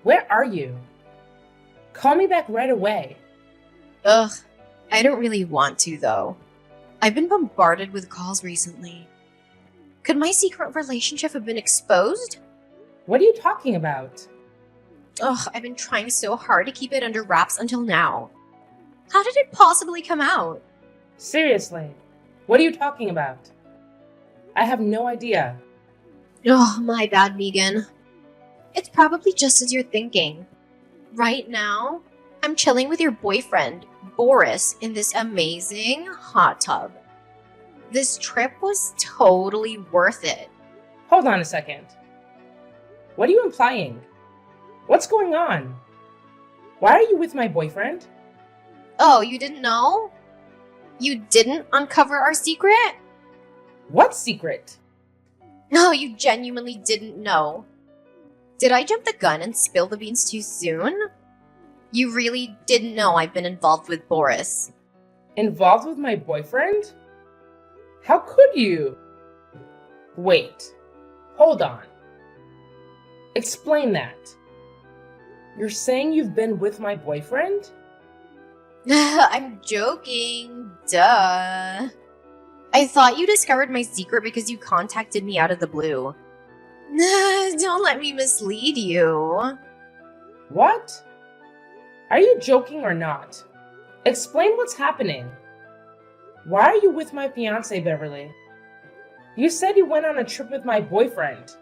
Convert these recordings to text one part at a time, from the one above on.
Where are you? Call me back right away. Ugh, I don't really want to, though. I've been bombarded with calls recently. Could my secret relationship have been exposed? What are you talking about? Ugh, I've been trying so hard to keep it under wraps until now. How did it possibly come out? Seriously, what are you talking about? I have no idea. Oh, my bad, Megan. It's probably just as you're thinking. Right now, I'm chilling with your boyfriend, Boris, in this amazing hot tub. This trip was totally worth it. Hold on a second. What are you implying? What's going on? Why are you with my boyfriend? Oh, you didn't know? You didn't uncover our secret? What secret? No, you genuinely didn't know. Did I jump the gun and spill the beans too soon? You really didn't know I've been involved with Boris. Involved with my boyfriend? How could you? Wait, hold on. Explain that. You're saying you've been with my boyfriend? I'm joking. Duh. I thought you discovered my secret because you contacted me out of the blue. Don't let me mislead you. What? Are you joking or not? Explain what's happening. Why are you with my fiancé, Beverly? You said you went on a trip with my boyfriend.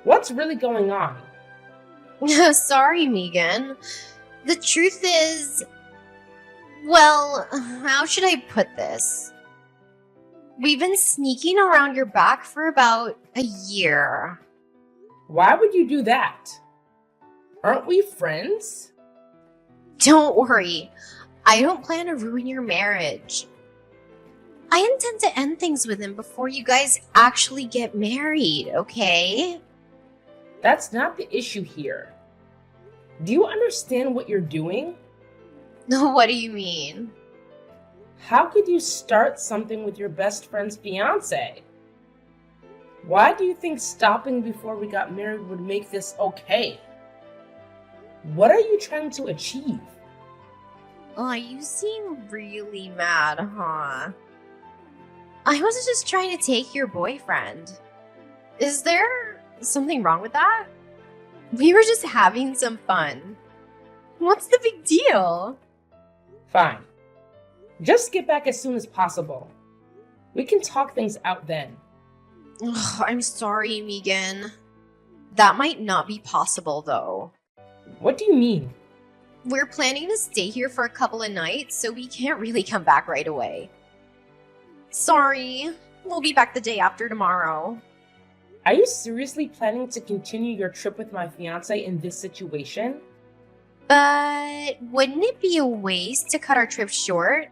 What's really going on? Sorry, Megan. The truth is, well, how should I put this? We've been sneaking around your back for about a year. Why would you do that? Aren't we friends? Don't worry. I don't plan to ruin your marriage. I intend to end things with him before you guys actually get married, okay? That's not the issue here. Do you understand what you're doing? What do you mean? How could you start something with your best friend's fiancé? Why do you think stopping before we got married would make this okay? What are you trying to achieve? Oh, you seem really mad, huh? I was just trying to take your boyfriend. Is there something wrong with that? We were just having some fun. What's the big deal? Fine. Just get back as soon as possible. We can talk things out then. Ugh, I'm sorry, Megan. That might not be possible, though. What do you mean? We're planning to stay here for a couple of nights, so we can't really come back right away. Sorry. We'll be back the day after tomorrow. Are you seriously planning to continue your trip with my fiancé in this situation? But wouldn't it be a waste to cut our trip short?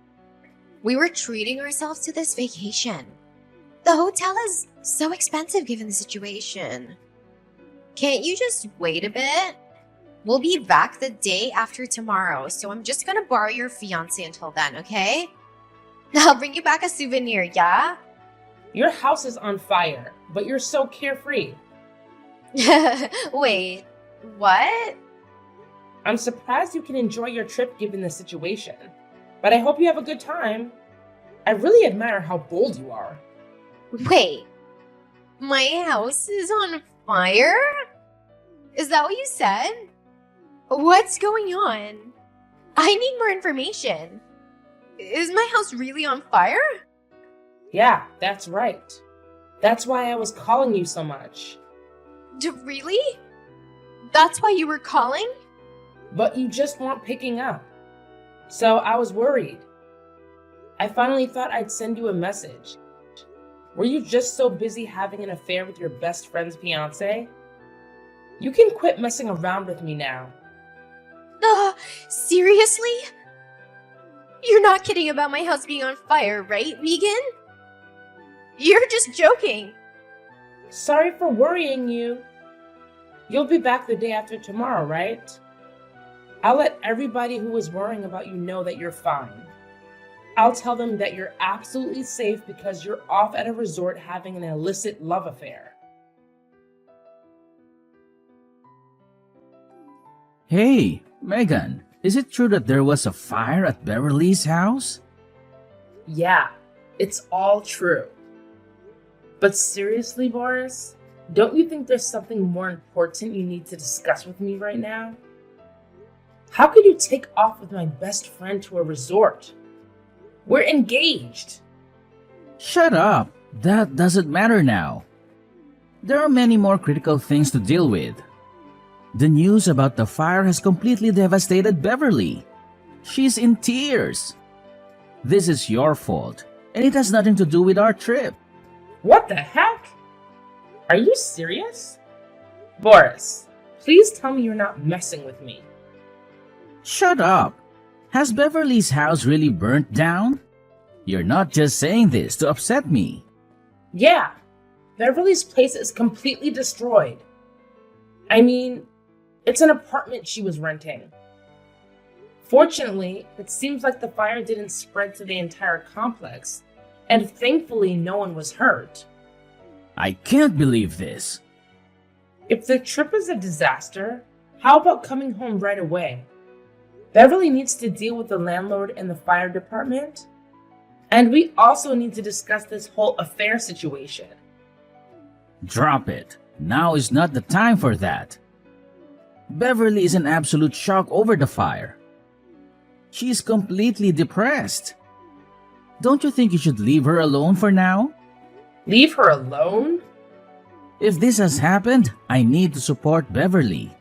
We were treating ourselves to this vacation. The hotel is so expensive given the situation. Can't you just wait a bit? We'll be back the day after tomorrow, so I'm just gonna borrow your fiancé until then, okay? I'll bring you back a souvenir, yeah? Your house is on fire, but you're so carefree. Wait, what? I'm surprised you can enjoy your trip given the situation, but I hope you have a good time. I really admire how bold you are. Wait, my house is on fire? Is that what you said? What's going on? I need more information. Is my house really on fire? Yeah, that's right. That's why I was calling you so much. Really? That's why you were calling? But you just weren't picking up. So I was worried. I finally thought I'd send you a message. Were you just so busy having an affair with your best friend's fiancé? You can quit messing around with me now. Seriously? You're not kidding about my house being on fire, right, Megan? You're just joking. Sorry for worrying you. You'll be back the day after tomorrow, right? I'll let everybody who was worrying about you know that you're fine. I'll tell them that you're absolutely safe because you're off at a resort having an illicit love affair. Hey, Megan, is it true that there was a fire at Beverly's house? Yeah, it's all true. But seriously, Boris, don't you think there's something more important you need to discuss with me right now? How could you take off with my best friend to a resort? We're engaged. Shut up! That doesn't matter now. There are many more critical things to deal with. The news about the fire has completely devastated Beverly. She's in tears. This is your fault, and it has nothing to do with our trip. What the heck? Are you serious? Boris, please tell me you're not messing with me. Shut up! Has Beverly's house really burnt down? You're not just saying this to upset me. Yeah, Beverly's place is completely destroyed. I mean, it's an apartment she was renting. Fortunately, it seems like the fire didn't spread to the entire complex, and thankfully no one was hurt. I can't believe this. If the trip is a disaster, how about coming home right away? Beverly needs to deal with the landlord and the fire department, and we also need to discuss this whole affair situation. Drop it. Now is not the time for that. Beverly is in absolute shock over the fire. She's completely depressed. Don't you think you should leave her alone for now? Leave her alone? If this has happened, I need to support Beverly.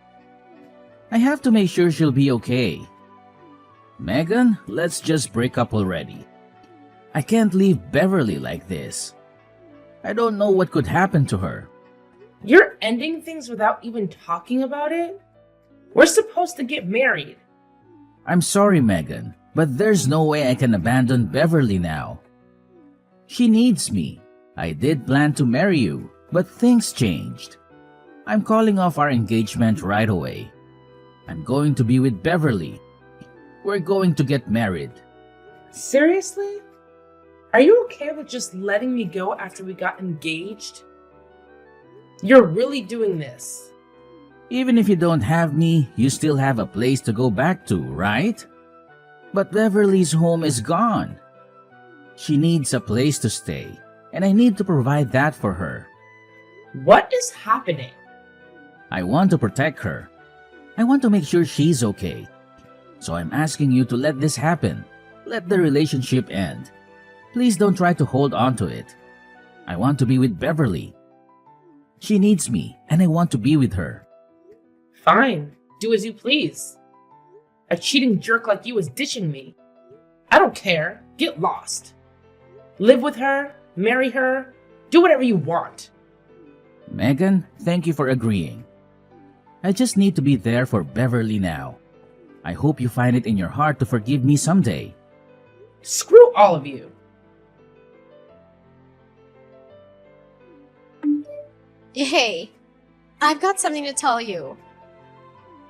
I have to make sure she'll be okay. Megan, let's just break up already. I can't leave Beverly like this. I don't know what could happen to her. You're ending things without even talking about it? We're supposed to get married. I'm sorry, Megan, but there's no way I can abandon Beverly now. She needs me. I did plan to marry you, but things changed. I'm calling off our engagement right away. I'm going to be with Beverly. We're going to get married. Seriously? Are you okay with just letting me go after we got engaged? You're really doing this. Even if you don't have me, you still have a place to go back to, right? But Beverly's home is gone. She needs a place to stay, and I need to provide that for her. What is happening? I want to protect her. I want to make sure she's okay. So I'm asking you to let this happen. Let the relationship end. Please don't try to hold on to it. I want to be with Beverly. She needs me, and I want to be with her. Fine, do as you please. A cheating jerk like you is ditching me. I don't care, get lost. Live with her, marry her, do whatever you want. Megan, thank you for agreeing. I just need to be there for Beverly now. I hope you find it in your heart to forgive me someday. Screw all of you. Hey, I've got something to tell you.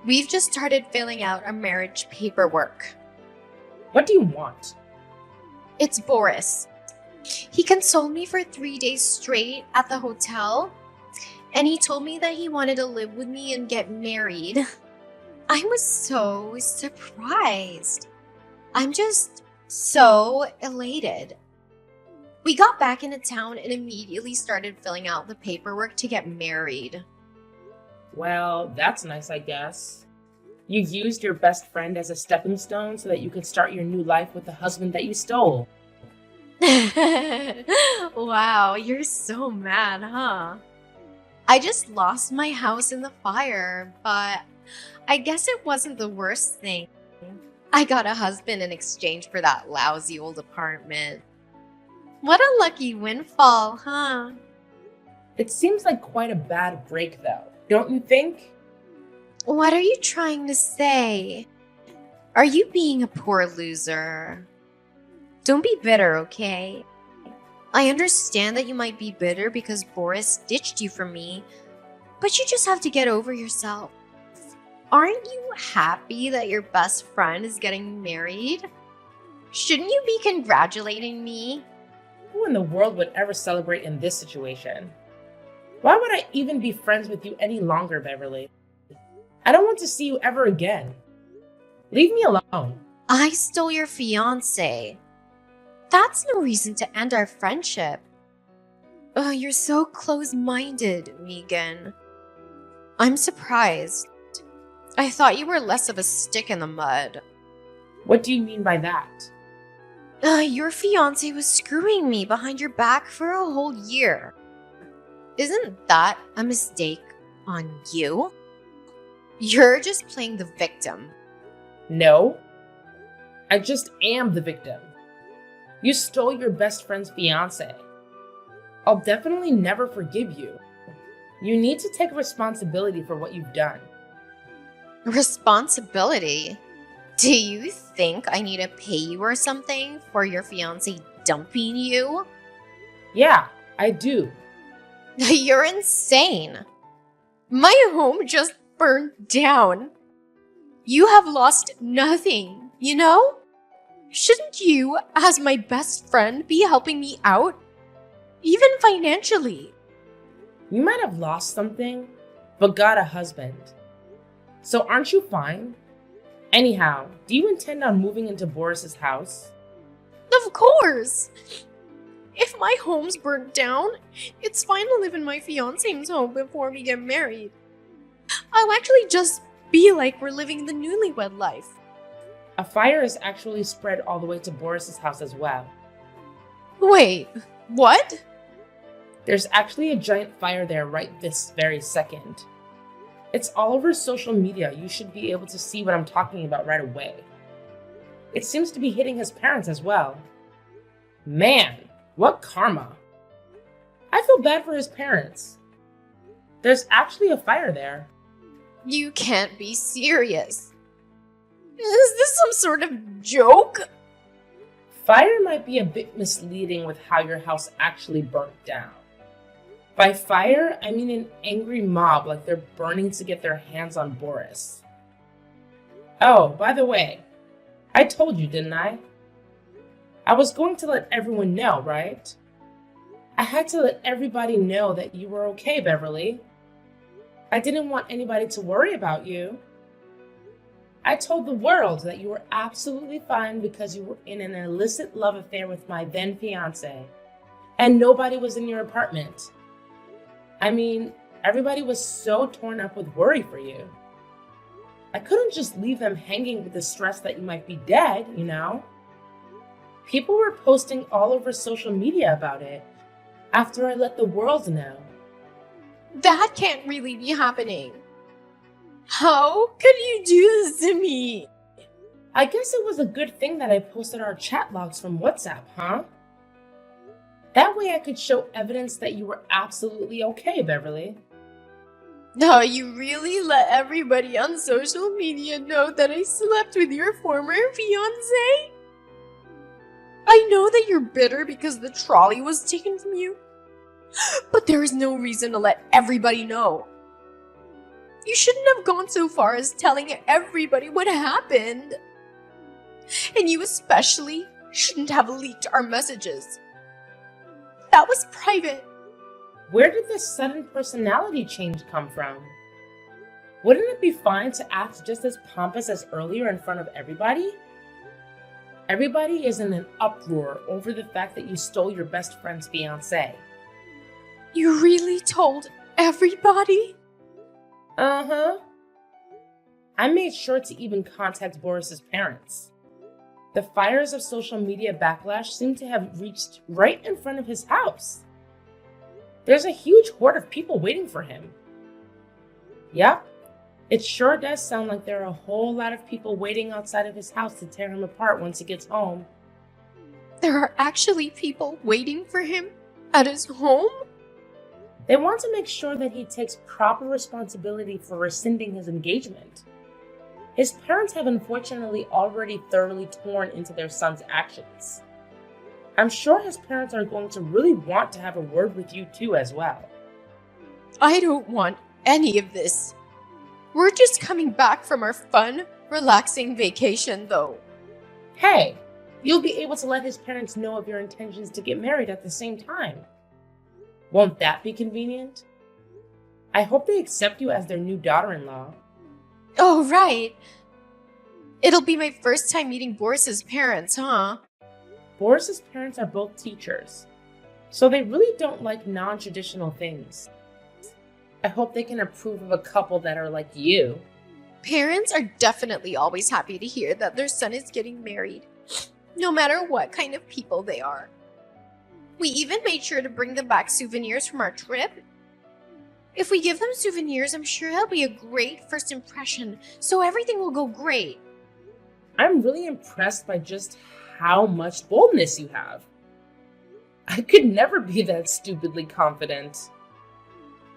We've just started filling out our marriage paperwork. What do you want? It's Boris. He consoled me for 3 days straight at the hotel, and he told me that he wanted to live with me and get married. I was so surprised. I'm just so elated. We got back into town and immediately started filling out the paperwork to get married. Well, that's nice, I guess. You used your best friend as a stepping stone so that you could start your new life with the husband that you stole. Wow, you're so mad, huh? I just lost my house in the fire, but I guess it wasn't the worst thing. I got a husband in exchange for that lousy old apartment. What a lucky windfall, huh? It seems like quite a bad break, though, don't you think? What are you trying to say? Are you being a poor loser? Don't be bitter, okay? I understand that you might be bitter because Boris ditched you for me, but you just have to get over yourself. Aren't you happy that your best friend is getting married? Shouldn't you be congratulating me? Who in the world would ever celebrate in this situation? Why would I even be friends with you any longer, Beverly? I don't want to see you ever again. Leave me alone. I stole your fiancé. That's no reason to end our friendship. You're so close-minded, Megan. I'm surprised. I thought you were less of a stick in the mud. What do you mean by that? Your fiancé was screwing me behind your back for a whole year. Isn't that a mistake on you? You're just playing the victim. No. I just am the victim. You stole your best friend's fiancé. I'll definitely never forgive you. You need to take responsibility for what you've done. Responsibility? Do you think I need to pay you or something for your fiancé dumping you? Yeah, I do. You're insane. My home just burned down. You have lost nothing, you know? Shouldn't you, as my best friend, be helping me out? Even financially. You might have lost something, but got a husband. So aren't you fine? Anyhow, do you intend on moving into Boris's house? Of course. If my home's burnt down, it's fine to live in my fiancé's home before we get married. I'll actually just be like we're living the newlywed life. A fire is actually spread all the way to Boris's house as well. Wait, what? There's actually a giant fire there right this very second. It's all over social media. You should be able to see what I'm talking about right away. It seems to be hitting his parents as well. Man, what karma. I feel bad for his parents. There's actually a fire there. You can't be serious. Is this some sort of joke? Fire might be a bit misleading with how your house actually burnt down. By fire, I mean an angry mob like they're burning to get their hands on Boris. Oh, by the way, I told you, didn't I? I was going to let everyone know, right? I had to let everybody know that you were okay, Beverly. I didn't want anybody to worry about you. I told the world that you were absolutely fine because you were in an illicit love affair with my then fiancé, and nobody was in your apartment. I mean, everybody was so torn up with worry for you. I couldn't just leave them hanging with the stress that you might be dead, you know? People were posting all over social media about it after I let the world know. That can't really be happening. How could you do this to me? I guess it was a good thing that I posted our chat logs from WhatsApp, huh? That way I could show evidence that you were absolutely okay, Beverly. No, you really let everybody on social media know that I slept with your former fiancé? I know that you're bitter because the trolley was taken from you, but there is no reason to let everybody know. You shouldn't have gone so far as telling everybody what happened. And you especially shouldn't have leaked our messages. That was private. Where did this sudden personality change come from? Wouldn't it be fine to act just as pompous as earlier in front of everybody? Everybody is in an uproar over the fact that you stole your best friend's fiancé. You really told everybody? Uh-huh. I made sure to even contact Boris's parents. The fires of social media backlash seem to have reached right in front of his house. There's a huge horde of people waiting for him. Yep, it sure does sound like there are a whole lot of people waiting outside of his house to tear him apart once he gets home. There are actually people waiting for him at his home? They want to make sure that he takes proper responsibility for rescinding his engagement. His parents have unfortunately already thoroughly torn into their son's actions. I'm sure his parents are going to really want to have a word with you too as well. I don't want any of this. We're just coming back from our fun, relaxing vacation though. Hey, you'll be able to let his parents know of your intentions to get married at the same time. Won't that be convenient? I hope they accept you as their new daughter-in-law. Oh, right. It'll be my first time meeting Boris's parents, huh? Boris's parents are both teachers, so they really don't like non-traditional things. I hope they can approve of a couple that are like you. Parents are definitely always happy to hear that their son is getting married, no matter what kind of people they are. We even made sure to bring them back souvenirs from our trip. If we give them souvenirs, I'm sure it'll be a great first impression, so everything will go great. I'm really impressed by just how much boldness you have. I could never be that stupidly confident.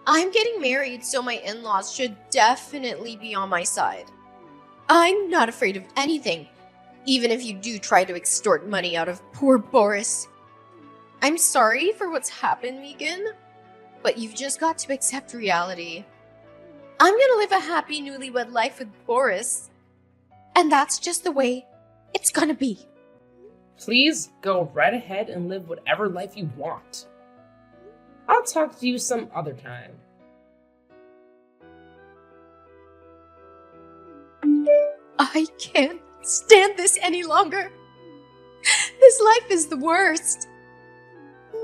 I'm getting married, so my in-laws should definitely be on my side. I'm not afraid of anything, even if you do try to extort money out of poor Boris. I'm sorry for what's happened, Megan, but you've just got to accept reality. I'm gonna live a happy newlywed life with Boris, and that's just the way it's gonna be. Please go right ahead and live whatever life you want. I'll talk to you some other time. I can't stand this any longer. This life is the worst.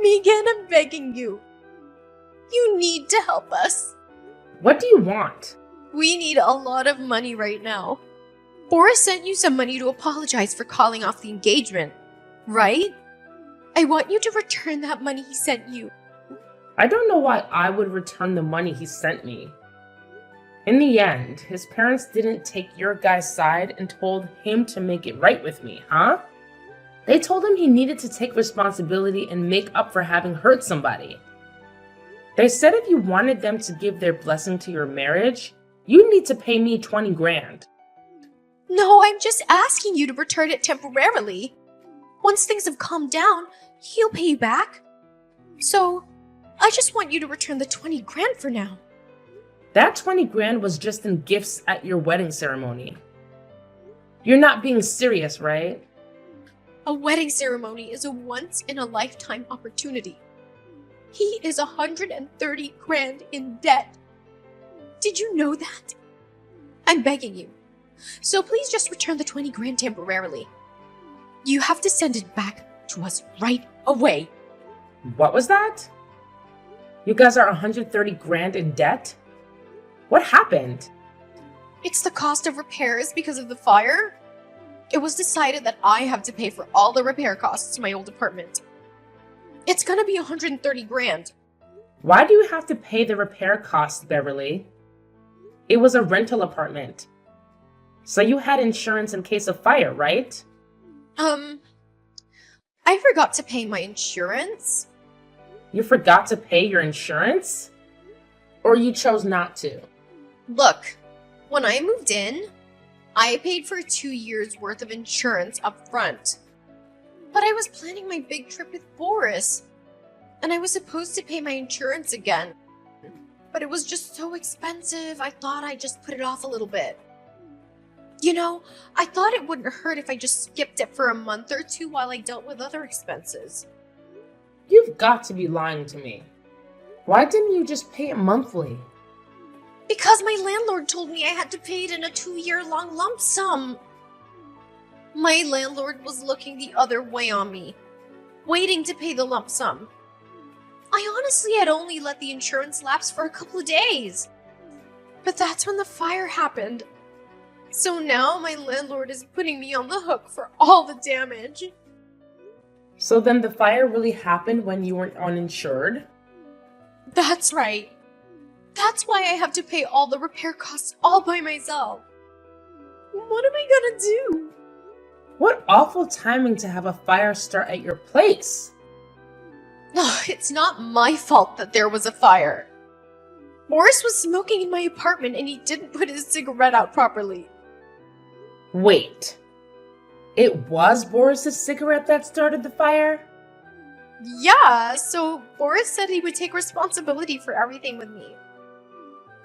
Megan, I'm begging you. You need to help us. What do you want? We need a lot of money right now. Boris sent you some money to apologize for calling off the engagement, right? I want you to return that money he sent you. I don't know why I would return the money he sent me. In the end, his parents didn't take your guy's side and told him to make it right with me, huh? They told him he needed to take responsibility and make up for having hurt somebody. They said if you wanted them to give their blessing to your marriage, you need to pay me 20 grand. No, I'm just asking you to return it temporarily. Once things have calmed down, he'll pay you back. So, I just want you to return the 20 grand for now. That 20 grand was just in gifts at your wedding ceremony. You're not being serious, right? A wedding ceremony is a once-in-a-lifetime opportunity. He is 130 grand in debt. Did you know that? I'm begging you. So please just return the 20 grand temporarily. You have to send it back to us right away. What was that? You guys are 130 grand in debt? What happened? It's the cost of repairs because of the fire. It was decided that I have to pay for all the repair costs to my old apartment. It's gonna be 130 grand. Why do you have to pay the repair costs, Beverly? It was a rental apartment. So you had insurance in case of fire, right? I forgot to pay my insurance. You forgot to pay your insurance? Or you chose not to? Look, when I moved in, I paid for 2 years worth of insurance up front. But I was planning my big trip with Boris, and I was supposed to pay my insurance again. But it was just so expensive, I thought I'd just put it off a little bit. You know, I thought it wouldn't hurt if I just skipped it for a month or two while I dealt with other expenses. You've got to be lying to me. Why didn't you just pay it monthly? Because my landlord told me I had to pay it in a 2-year-long lump sum. My landlord was looking the other way on me, waiting to pay the lump sum. I honestly had only let the insurance lapse for a couple of days. But that's when the fire happened. So now my landlord is putting me on the hook for all the damage. So then the fire really happened when you weren't uninsured? That's right. That's why I have to pay all the repair costs all by myself. What am I gonna do? What awful timing to have a fire start at your place. It's not my fault that there was a fire. Boris was smoking in my apartment and he didn't put his cigarette out properly. Wait. It was Boris's cigarette that started the fire? Yeah, so Boris said he would take responsibility for everything with me.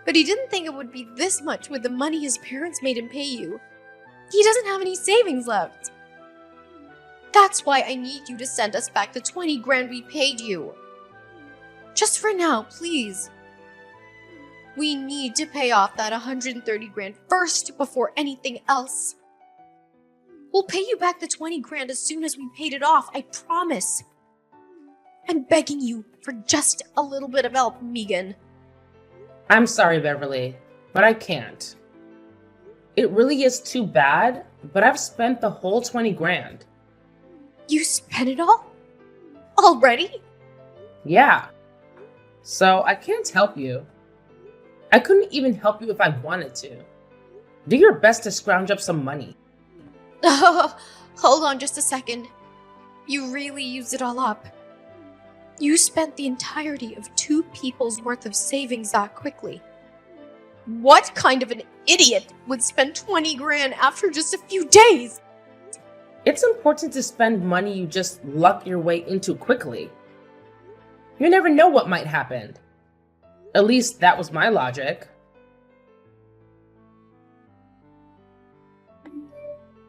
But he didn't think it would be this much with the money his parents made him pay you. He doesn't have any savings left. That's why I need you to send us back the 20 grand we paid you. Just for now, please. We need to pay off that 130 grand first before anything else. We'll pay you back the 20 grand as soon as we paid it off, I promise. I'm begging you for just a little bit of help, Megan. I'm sorry, Beverly, but I can't. It really is too bad, but I've spent the whole 20 grand. You spent it all? Already? Yeah. So I can't help you. I couldn't even help you if I wanted to. Do your best to scrounge up some money. Hold on just a second. You really used it all up. You spent the entirety of 2 people's worth of savings that quickly. What kind of an idiot would spend 20 grand after just a few days? It's important to spend money you just luck your way into quickly. You never know what might happen. At least that was my logic.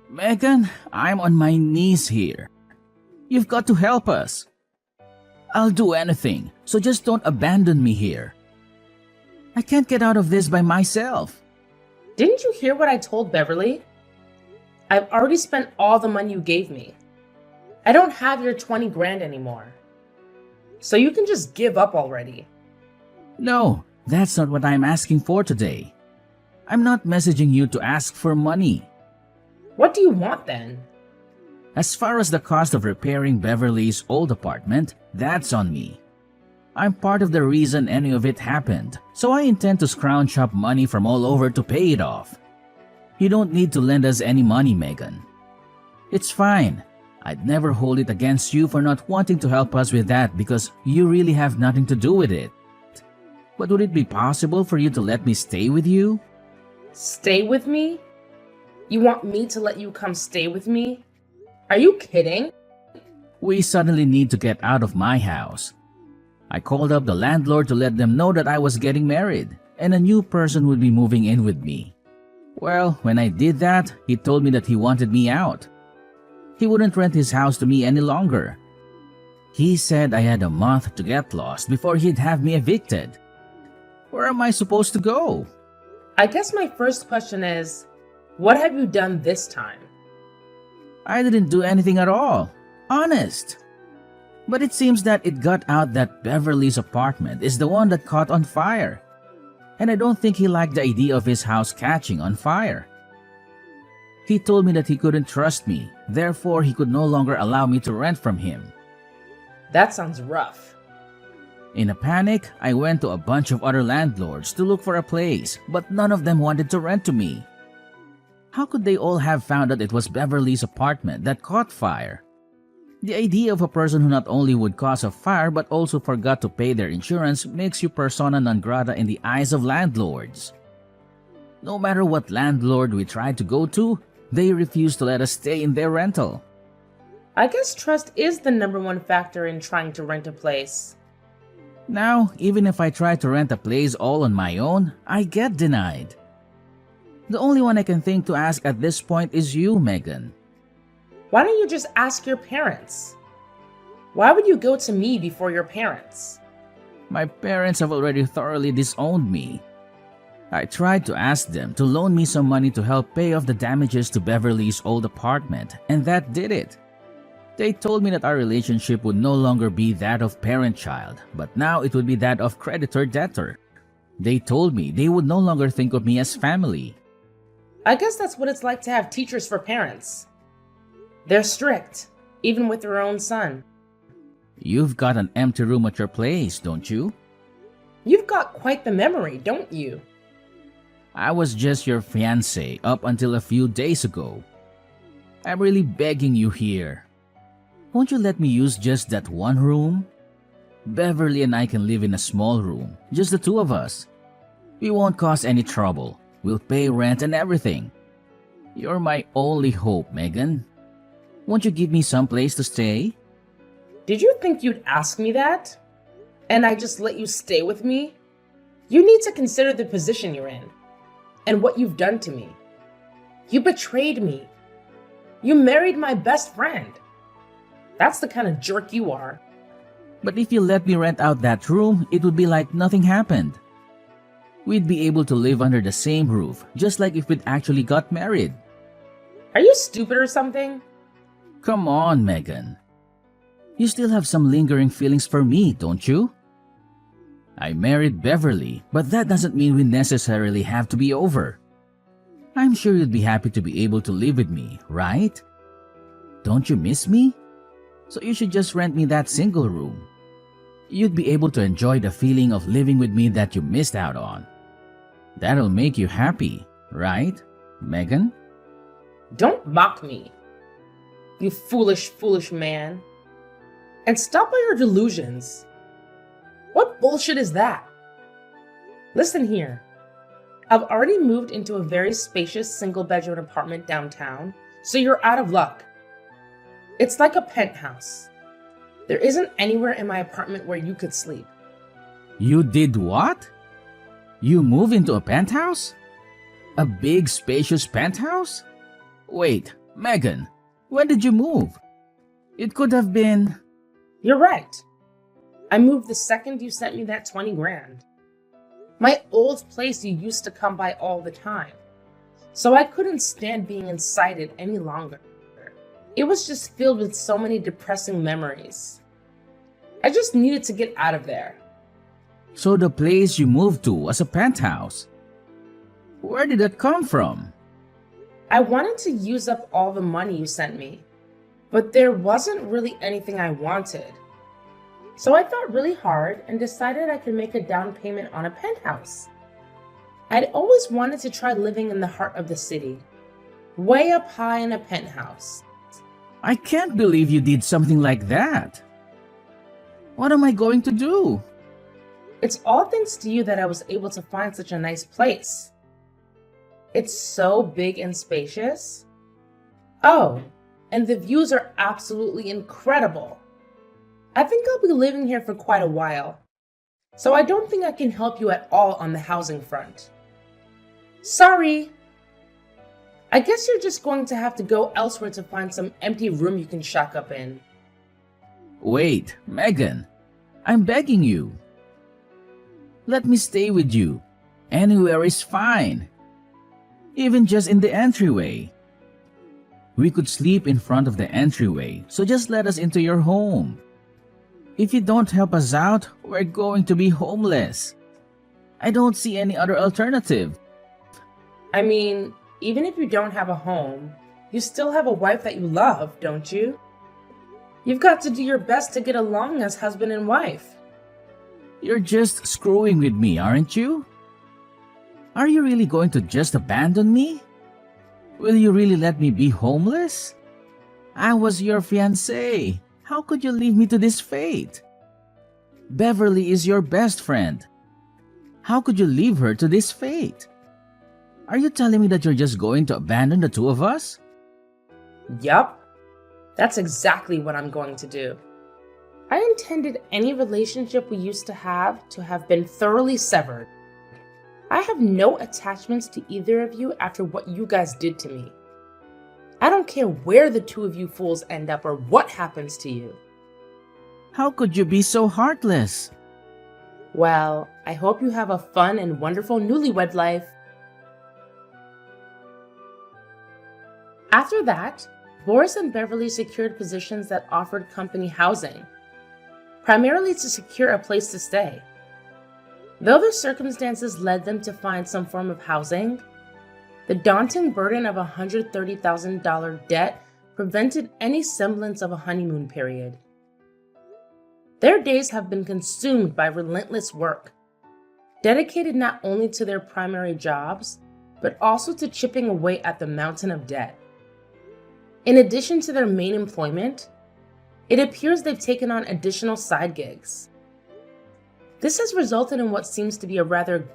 Megan, I'm on my knees here. You've got to help us. I'll do anything, so just don't abandon me here. I can't get out of this by myself. Didn't you hear what I told Beverly? I've already spent all the money you gave me. I don't have your 20 grand anymore. So you can just give up already. No, that's not what I'm asking for today. I'm not messaging you to ask for money. What do you want then? As far as the cost of repairing Beverly's old apartment, that's on me. I'm part of the reason any of it happened, so I intend to scrounge up money from all over to pay it off. You don't need to lend us any money, Megan. It's fine. I'd never hold it against you for not wanting to help us with that because you really have nothing to do with it. But would it be possible for you to let me stay with you? Stay with me? You want me to let you come stay with me? Are you kidding? We suddenly need to get out of my house. I called up the landlord to let them know that I was getting married and a new person would be moving in with me. Well, when I did that, he told me that he wanted me out. He wouldn't rent his house to me any longer. He said I had a month to get lost before he'd have me evicted. Where am I supposed to go? I guess my first question is, what have you done this time? I didn't do anything at all. Honest. But it seems that it got out that Beverly's apartment is the one that caught on fire. And I don't think he liked the idea of his house catching on fire. He told me that he couldn't trust me, therefore he could no longer allow me to rent from him. That sounds rough. In a panic, I went to a bunch of other landlords to look for a place, but none of them wanted to rent to me. How could they all have found out it was Beverly's apartment that caught fire? The idea of a person who not only would cause a fire but also forgot to pay their insurance makes you persona non grata in the eyes of landlords. No matter what landlord we tried to go to, they refused to let us stay in their rental. I guess trust is the #1 factor in trying to rent a place. Now, even if I try to rent a place all on my own, I get denied. The only one I can think to ask at this point is you, Megan. Why don't you just ask your parents? Why would you go to me before your parents? My parents have already thoroughly disowned me. I tried to ask them to loan me some money to help pay off the damages to Beverly's old apartment, and that did it. They told me that our relationship would no longer be that of parent-child, but now it would be that of creditor-debtor. They told me they would no longer think of me as family. I guess that's what it's like to have teachers for parents. They're strict, even with their own son. You've got an empty room at your place, don't you? You've got quite the memory, don't you? I was just your fiancé up until a few days ago. I'm really begging you here. Won't you let me use just that one room? Beverly and I can live in a small room, just the two of us. We won't cause any trouble. We'll pay rent and everything. You're my only hope, Megan. Won't you give me some place to stay? Did you think you'd ask me that? And I just let you stay with me? You need to consider the position you're in and what you've done to me. You betrayed me. You married my best friend. That's the kind of jerk you are. But if you let me rent out that room, it would be like nothing happened. We'd be able to live under the same roof, just like if we'd actually got married. Are you stupid or something? Come on, Megan. You still have some lingering feelings for me, don't you? I married Beverly, but that doesn't mean we necessarily have to be over. I'm sure you'd be happy to be able to live with me, right? Don't you miss me? So you should just rent me that single room. You'd be able to enjoy the feeling of living with me that you missed out on. That'll make you happy, right, Megan? Don't mock me, you foolish, foolish man. And stop all your delusions. What bullshit is that? Listen here. I've already moved into a very spacious single-bedroom apartment downtown, so you're out of luck. It's like a penthouse. There isn't anywhere in my apartment where you could sleep. You did what? You moved into a penthouse? A big, spacious penthouse? Wait, Megan, when did you move? It could have been... You're right. I moved the second you sent me that 20 grand. My old place you used to come by all the time. So I couldn't stand being inside it any longer. It was just filled with so many depressing memories. I just needed to get out of there. So the place you moved to was a penthouse. Where did that come from? I wanted to use up all the money you sent me, but there wasn't really anything I wanted. So I thought really hard and decided I could make a down payment on a penthouse. I'd always wanted to try living in the heart of the city, way up high in a penthouse. I can't believe you did something like that. What am I going to do? It's all thanks to you that I was able to find such a nice place. It's so big and spacious. Oh, and the views are absolutely incredible. I think I'll be living here for quite a while, so I don't think I can help you at all on the housing front. Sorry. I guess you're just going to have to go elsewhere to find some empty room you can shack up in. Wait, Megan, I'm begging you. Let me stay with you. Anywhere is fine. Even just in the entryway. We could sleep in front of the entryway, so just let us into your home. If you don't help us out, we're going to be homeless. I don't see any other alternative. I mean, even if you don't have a home, you still have a wife that you love, don't you? You've got to do your best to get along as husband and wife. You're just screwing with me, aren't you? Are you really going to just abandon me? Will you really let me be homeless? I was your fiancé. How could you leave me to this fate? Beverly is your best friend. How could you leave her to this fate? Are you telling me that you're just going to abandon the two of us? Yup. That's exactly what I'm going to do. I intended any relationship we used to have been thoroughly severed. I have no attachments to either of you after what you guys did to me. I don't care where the two of you fools end up or what happens to you. How could you be so heartless? Well, I hope you have a fun and wonderful newlywed life. After that, Boris and Beverly secured positions that offered company housing, primarily to secure a place to stay. Though their circumstances led them to find some form of housing, the daunting burden of a $130,000 debt prevented any semblance of a honeymoon period. Their days have been consumed by relentless work, dedicated not only to their primary jobs, but also to chipping away at the mountain of debt. In addition to their main employment, it appears they've taken on additional side gigs. This has resulted in what seems to be a rather